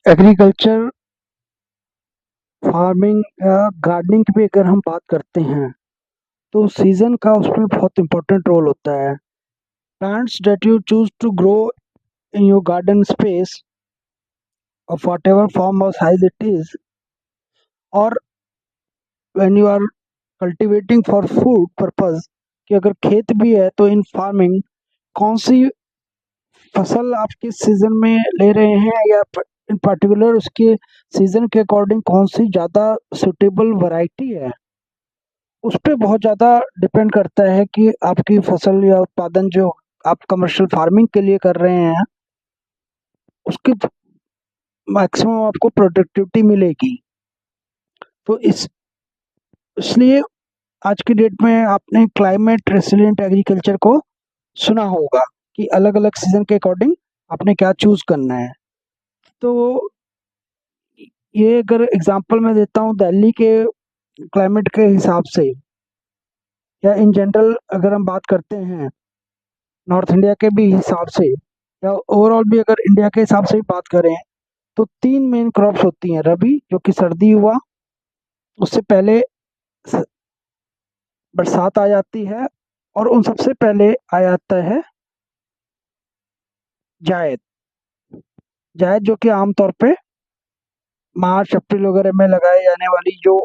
Agriculture farming या gardening की भी अगर हम बात करते हैं तो सीजन का उसमें बहुत इम्पोर्टेंट रोल होता है। Plants that you choose to grow in your garden space of whatever form or size it is, or when you are cultivating for food purpose, कि अगर खेत भी है तो इन फार्मिंग कौन सी फसल आप किस सीजन में ले रहे हैं या इन पर्टिकुलर उसके सीजन के अकॉर्डिंग कौन सी ज़्यादा सुटेबल वैरायटी है, उस पे बहुत ज़्यादा डिपेंड करता है कि आपकी फसल या उत्पादन जो आप कमर्शियल फार्मिंग के लिए कर रहे हैं उसकी मैक्सिमम आपको प्रोडक्टिविटी मिलेगी। तो इसलिए आज की डेट में आपने क्लाइमेट रेसिलिएंट एग्रीकल्चर को सुना होगा कि अलग अलग सीजन के अकॉर्डिंग आपने क्या चूज करना है। तो ये अगर एग्जांपल मैं देता हूँ दिल्ली के क्लाइमेट के हिसाब से, या इन जनरल अगर हम बात करते हैं नॉर्थ इंडिया के भी हिसाब से, या ओवरऑल भी अगर इंडिया के हिसाब से भी बात करें, तो तीन मेन क्रॉप्स होती हैं। रबी जो कि सर्दी हुआ, उससे पहले स- बरसात आ जाती है, और उन सबसे पहले आ जाता है जायद। जायद जो कि आमतौर पे मार्च अप्रैल वगैरह में लगाए जाने वाली जो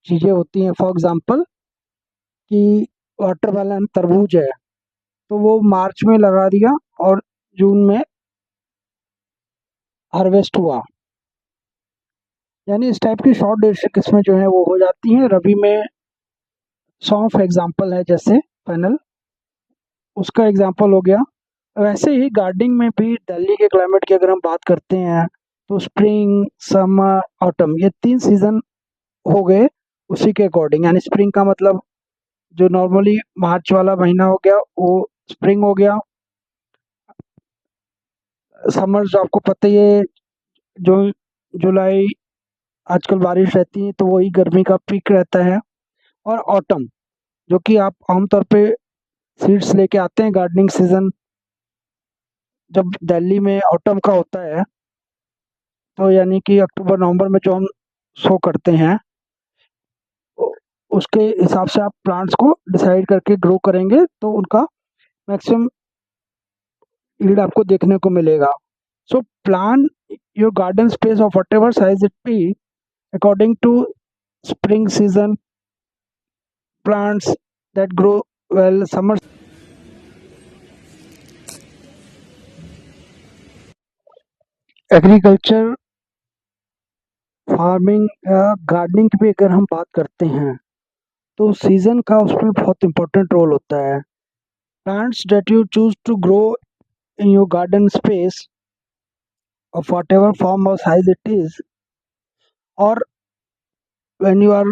चीज़ें होती हैं, फॉर एग्जांपल कि वाटरमेलन तरबूज है तो वो मार्च में लगा दिया और जून में हार्वेस्ट हुआ, यानी इस टाइप की शॉर्ट ड्यूरेशन किस्में जो है वो हो जाती हैं। रबी में सौंफ एग्जांपल है, जैसे फैनल उसका एग्जांपल हो गया। वैसे ही गार्डनिंग में भी दिल्ली के क्लाइमेट की अगर हम बात करते हैं तो स्प्रिंग, समर, ऑटम, ये तीन सीजन हो गए उसी के अकॉर्डिंग। यानी स्प्रिंग का मतलब जो नॉर्मली मार्च वाला महीना हो गया वो स्प्रिंग हो गया। समर जो आपको पता ही है, जो जुलाई आजकल बारिश रहती है तो वही गर्मी का पीक रहता है। और ऑटम जो कि आप आमतौर पे सीड्स लेके आते हैं गार्डनिंग सीजन जब दिल्ली में ऑटम का होता है, तो यानी कि अक्टूबर नवंबर में जो हम शो करते हैं, उ- उसके हिसाब से आप प्लांट्स को डिसाइड करके ग्रो करेंगे तो उनका मैक्सिमम यील्ड आपको देखने को मिलेगा। So plan your garden space of whatever size it be according to spring season plants that grow well summer। Agriculture farming या गार्डनिंग की भी अगर हम बात करते हैं तो सीजन का उसमें बहुत इम्पोर्टेंट रोल होता है। Plants that you choose to grow in your garden space of whatever form or size it is, or when you are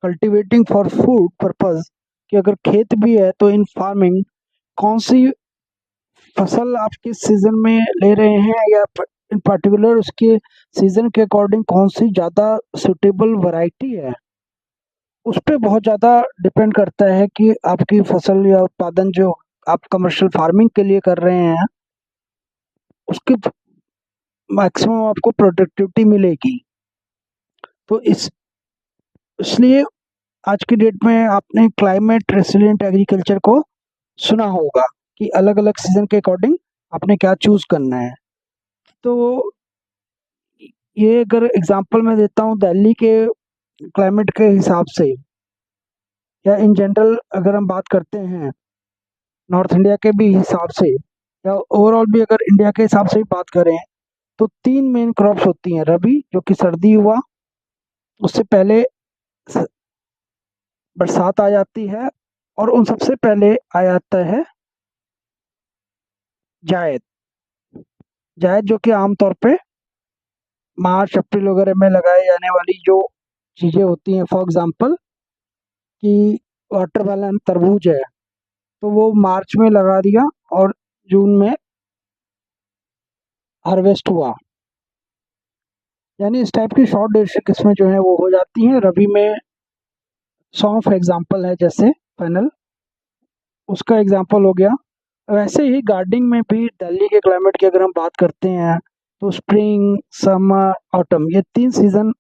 cultivating for food purpose, कि अगर खेत भी है तो इन फार्मिंग कौन सी फसल आप किस सीजन में ले रहे हैं या इन पर्टिकुलर उसके सीजन के अकॉर्डिंग कौन सी ज़्यादा सुटेबल वैरायटी है, उस पे बहुत ज़्यादा डिपेंड करता है कि आपकी फसल या उत्पादन जो आप कमर्शियल फार्मिंग के लिए कर रहे हैं उसकी मैक्सिमम आपको प्रोडक्टिविटी मिलेगी। तो इसलिए आज की डेट में आपने क्लाइमेट रेसिलिएंट एग्रीकल्चर को सुना होगा कि अलग अलग सीजन के अकॉर्डिंग आपने क्या चूज करना है। तो ये अगर एग्जांपल मैं देता हूँ दिल्ली के क्लाइमेट के हिसाब से, या इन जनरल अगर हम बात करते हैं नॉर्थ इंडिया के भी हिसाब से, या ओवरऑल भी अगर इंडिया के हिसाब से भी बात करें, तो तीन मेन क्रॉप्स होती हैं। रबी जो कि सर्दी हुआ, उससे पहले स- बरसात आ जाती है, और उन सबसे पहले आ जाता है जायद। जायद जो कि आमतौर पे मार्च अप्रैल वगैरह में लगाए जाने वाली जो चीज़ें होती हैं, फॉर एग्जांपल कि वाटरमेलन तरबूज है तो वो मार्च में लगा दिया और जून में हार्वेस्ट हुआ, यानी इस टाइप की शॉर्ट ड्यूरेशन किस्में जो है वो हो जाती हैं। रबी में सौंफ एग्जांपल है, जैसे फैनल उसका एग्जांपल हो गया। वैसे ही गार्डनिंग में भी दिल्ली के क्लाइमेट की अगर हम बात करते हैं तो स्प्रिंग, समर, ऑटम, ये 3 सीज़न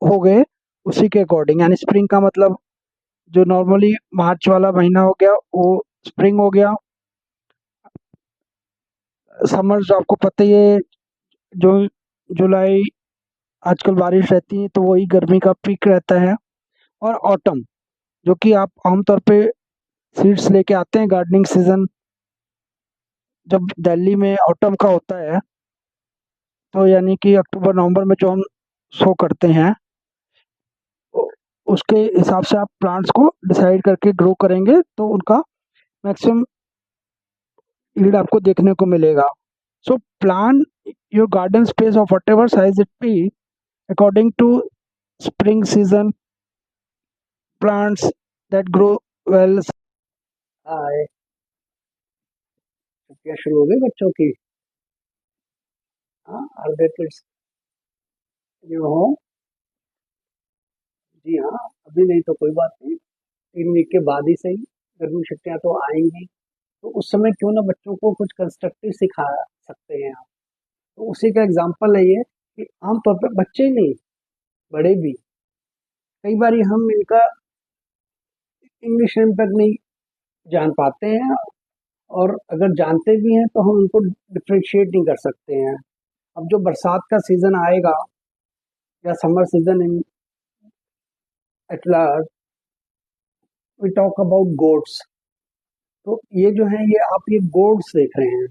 हो गए उसी के अकॉर्डिंग। यानी स्प्रिंग का मतलब जो नॉर्मली मार्च वाला महीना हो गया वो स्प्रिंग हो गया। समर जो आपको पता ही है, जो जुलाई आजकल बारिश रहती है तो वही गर्मी का पीक रहता है। और ऑटम, जो कि आप आमतौर पे सीड्स लेके आते हैं गार्डनिंग सीजन जब दिल्ली में ऑटम का होता है, तो यानी कि अक्टूबर नवंबर में जो हम शो करते हैं, उ- उसके हिसाब से आप प्लांट्स को डिसाइड करके ग्रो करेंगे तो उनका मैक्सिमम यील्ड आपको देखने को मिलेगा। So plan your garden space of whatever size it be according to spring season plants that grow well। Hi, छुट्टियां शुरू हो गई बच्चों की। हाँ, are their kids new home? जी हाँ, अभी नहीं तो कोई बात नहीं, 3 वीक के बाद ही सही, गर्मी छुट्टियां तो आएंगी, तो उस समय क्यों ना बच्चों को कुछ कंस्ट्रक्टिव सिखा सकते हैं आप। तो उसी का एग्जाम्पल है ये कि आमतौर पर बच्चे ही नहीं, बड़े भी कई बार हम इनका इंग्लिश नेम तक नहीं जान पाते हैं, और अगर जानते भी हैं तो हम उनको डिफ्रेंशिएट नहीं कर सकते हैं। अब जो बरसात का सीजन आएगा या summer season in at large, we talk about gourds. तो ये जो है, ये आप ये गोड्स देख रहे हैं।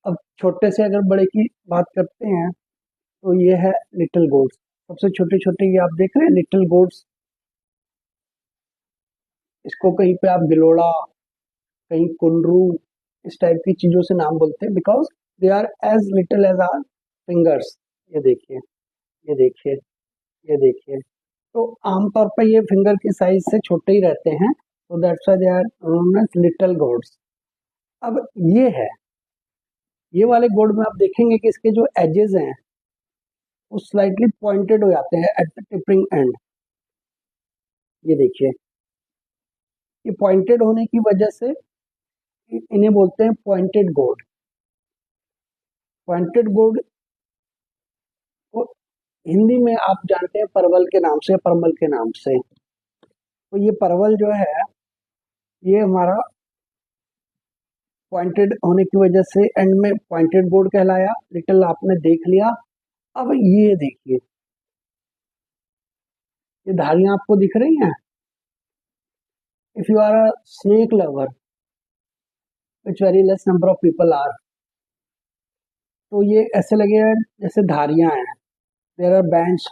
अब छोटे से अगर बड़े की बात करते हैं तो ये है लिटिल गोड्स। सबसे छोटे छोटे ये आप देख रहे हैं लिटिल गोड्स। इसको कहीं पे आप गिलोड़ा, कहीं कुंडरू, इस टाइप की चीजों से नाम बोलते हैं, because they are as little as our fingers. ये देखिए, ये देखिए, ये देखिए। तो आमतौर पर ये फिंगर की साइज से छोटे ही रहते हैं, तो that's why they are known as little gourds. अब ये है, ये वाले गोड में आप देखेंगे कि इसके जो एजेस हैं वो स्लाइटली पॉइंटेड हो जाते हैं एट द टिपिंग एंड। ये देखिए, ये पॉइंटेड होने की वजह से इन्हें बोलते हैं पॉइंटेड गोड। पॉइंटेड गोड को हिंदी में आप जानते हैं परवल के नाम से, परमल के नाम से। तो ये परवल जो है, ये हमारा पॉइंटेड होने की वजह से एंड में पॉइंटेड गोड कहलाया। लिटिल आपने देख लिया। अब ये देखिए, ये धारियां आपको दिख रही हैं। If you are a snake lover, which very less number of people are, तो ये ऐसे लगेगा जैसे धारियां हैं। देयर आर बैंड्स,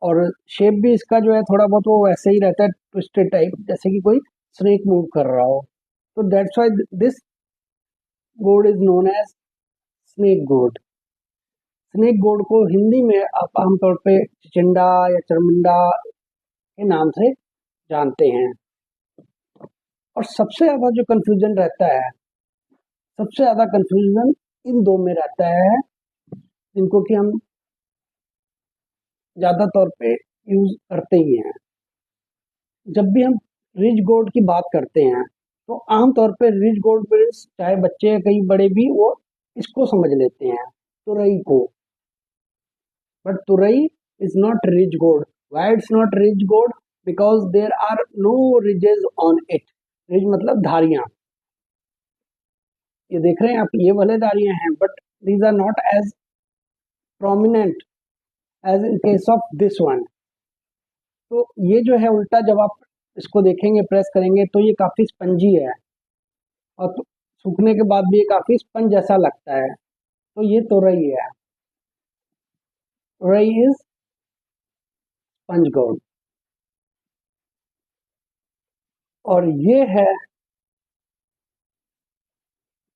और शेप भी इसका जो है थोड़ा बहुत वो वैसे ही रहता है, ट्विस्टेड टाइप, जैसे कि कोई स्नेक मूव कर रहा हो। तो दैट्स व्हाई दिस गोड इज नोन एज स्नेक गोड। स्नेक गोड को हिंदी में आप आमतौर पे चिचिंडा या चरमुंडा के नाम से जानते हैं। और सबसे ज्यादा जो कंफ्यूजन रहता है, सबसे ज्यादा कंफ्यूजन इन दो में रहता है, जिनको कि हम ज्यादा तौर पे यूज करते ही हैं। जब भी हम रिच गोल्ड की बात करते हैं तो आमतौर पे रिच गोल्ड पे चाहे बच्चे या कई बड़े भी वो इसको समझ लेते हैं, तुरई को। बट तुरई is not ridge gourd. Why it's not ridge gourd? Because there are no ridges on it. Ridge मतलब धारियां। ये देख रहे हैं आप, ये भले धारियां हैं, but these are not as prominent as in case of this one. तो ये जो है उल्टा, जब आप इसको देखेंगे, प्रेस करेंगे, तो ये काफी स्पंजी है, और सूखने के बाद भी ये काफी स्पंज जैसा लगता है। तो ये तोरई है। तोरई इज स्पंज गोड। और ये है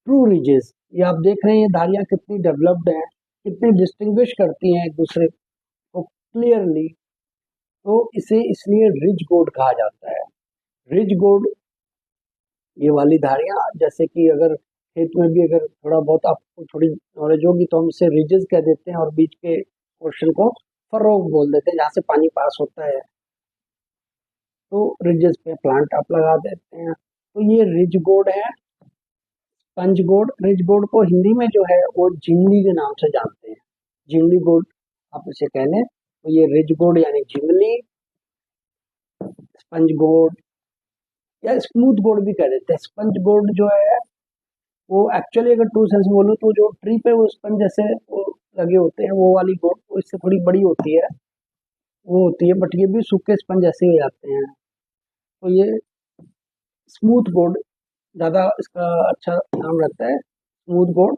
ट्रू रिजेस। ये आप देख रहे हैं ये धारियां कितनी डेवलप्ड हैं, कितनी डिस्टिंग्विश करती हैं एक दूसरे को क्लियरली। तो इसे इसलिए रिज गोड कहा जाता है। रिज गोड, ये वाली धारियां, जैसे कि अगर खेत में भी अगर थोड़ा बहुत आपको थोड़ी नॉलेज होगी तो हम इसे रिजेस कह देते हैं, और बीच के पोर्शन को फरो बोल देते हैं, जहाँ से पानी पास होता है। तो रिजेस पे प्लांट आप लगा देते हैं। तो ये रिज गोड है, स्पंज गोड, रिज गोड को हिंदी में जो है वो जिंगली के नाम से जानते हैं। जिंगली गोड आप इसे कह लें, तो ये रिज गोड यानी जिंगली, स्पंज गोड या स्मूथ गोड भी कह देते हैं। स्पंज गोड जो है वो एक्चुअली अगर ट्रू सेंस में बोलूँ तो जो ट्री पे वो स्पंज जैसे वो लगे होते हैं वो वाली गोड, वो इससे थोड़ी बड़ी होती है, वो होती है, बट ये भी सूखे स्पंज जैसे ही हो जाते हैं। तो ये स्मूथ गोड ज़्यादा इसका अच्छा नाम रहता है, स्मूथ गोड।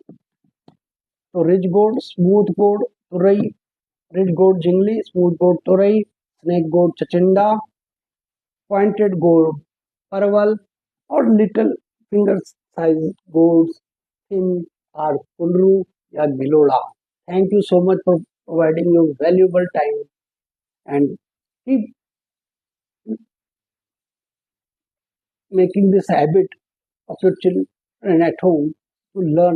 तो रिज गोड, स्मूथ गोड, तुरई, रिज गोड जिंगली, स्मूथ गोड तुरई, स्नेक गोड चचिंडा, पॉइंटेड गोड परवल और little finger size gourds thin are kundru या giloda. Thank you so much for providing your valuable time and keep making this habit of your children at home to learn